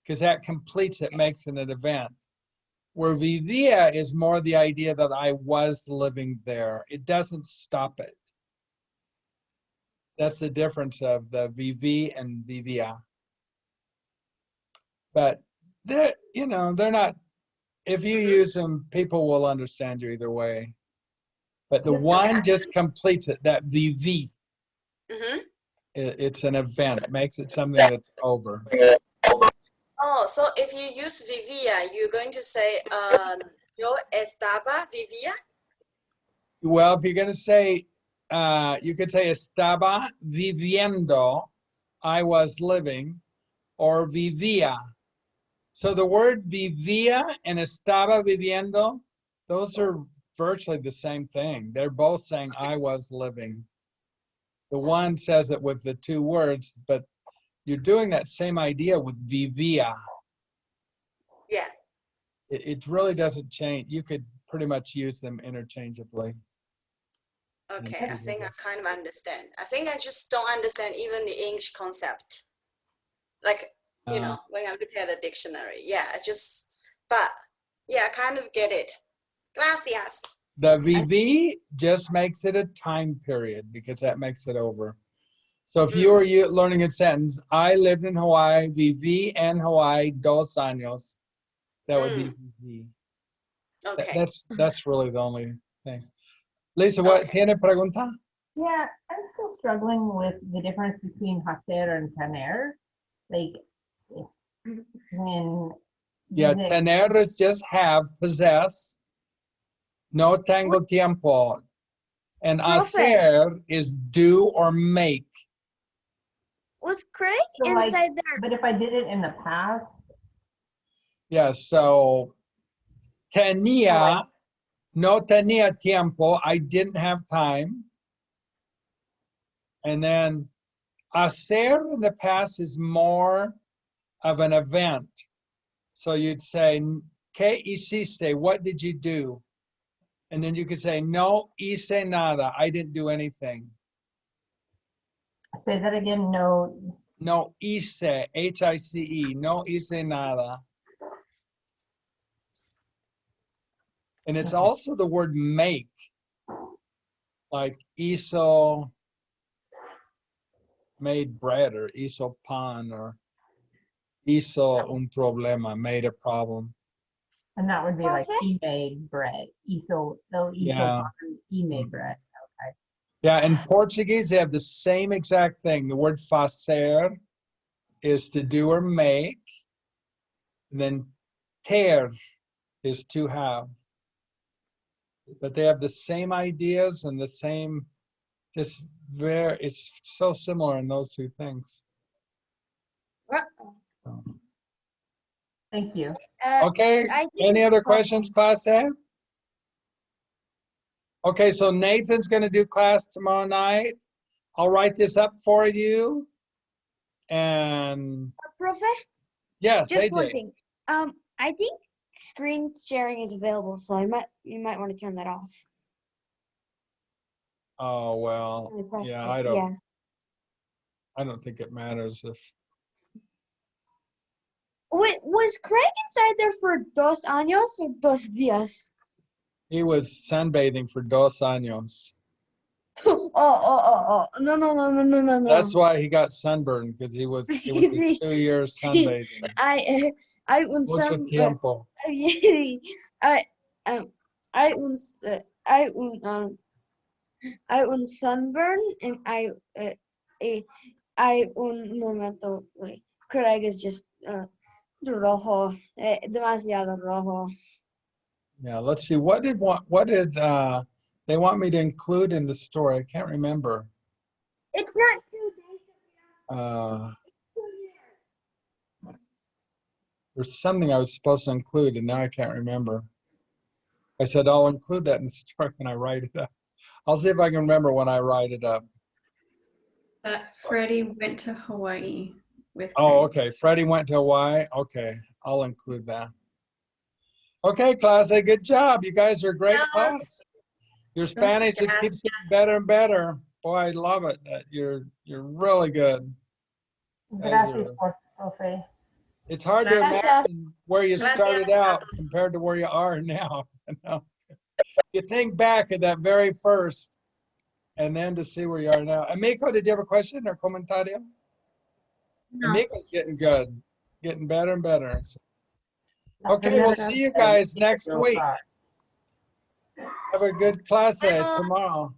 because that completes it, makes it an event. Where vivía is more the idea that I was living there. It doesn't stop it. That's the difference of the viví and vivía. But they're not, if you use them, people will understand you either way. But the one just completes it, that viví. Mm-hmm. It's an event. It makes it something that's over. Oh, so if you use vivía, you're going to say, yo estaba, vivía? Well, if you're going to say, you could say estaba viviendo, I was living, or vivía. So the word vivía and estaba viviendo, those are virtually the same thing. They're both saying I was living. The one says it with the 2 words, but you're doing that same idea with vivía. Yeah. It really doesn't change. You could pretty much use them interchangeably. Okay, I think I kind of understand. I think I just don't understand even the English concept. Like, when I look at the dictionary. Yeah, I kind of get it. Gracias. The viví just makes it a time period because that makes it over. So if you were learning a sentence, I lived in Hawaii, viví en Hawaii 2 años, that would be viví. Okay. That's really the only thing. Lisa, what tiene pregunta? Yeah, I'm still struggling with the difference between hacer and tener. Like when tener is just have, possess. No tengo tiempo. And Profe. hacer is do or make. Was Craig So, like, inside there? but if I did it in the past, Yeah, so tenía, no tenía tiempo. I didn't have time. And then hacer in the past is more of an event. So you'd say, ¿qué hiciste? What did you do? And then you could say, no hice nada. I didn't do anything. say that again. No. No hice, H-I-C-E, no hice nada. And it's also the word make, like hizo, made bread, or hizo pan, or hizo un problema, made a problem. And that would be like Okay. he made bread. Yeah. He made bread. Okay. Yeah, in Portuguese, they have the same exact thing. The word fazer is to do or make. And then ter is to have. But they have the same ideas and the same, just very, it's so similar in those two things. Thank you. Okay, any other questions, class A? Okay, so Nathan's gonna do class tomorrow night. I'll write this up for you. And Profe, yes, just one AJ. thing. I think screen sharing is available, so you might want to turn that off. Oh, well, Really press yeah, it. I don't think it matters if, Wait, was Craig inside there for 2 años or 2 días? he was sunbathing for 2 años. Oh. No. That's why he got sunburned, because it was a 2 years sunbathing. I un Mucho sun tiempo. I un sunburn and I un momento Craig is just rojo, demasiado rojo. Yeah, let's see, what did they want me to include in the story? I can't remember. It's not 2 days. 2 years. There's something I was supposed to include, and now I can't remember. I said, I'll include that in the story when I write it up. I'll see if I can remember when I write it up. That Freddie went to Hawaii with Oh, Craig. okay. Freddie went to Hawaii. Okay, I'll include that. Okay, class A, good job. You guys are a great class. Your Spanish just keeps getting better and better. Boy, I love it. You're really good. Gracias, profe. It's hard to imagine where you started out compared to where you are now. You know? You think back at that very first, and then to see where you are now. Amico, did you have a question or comentario? No. Amico's getting good, getting better and better. Okay, we'll see you guys next week. Have a good class tomorrow.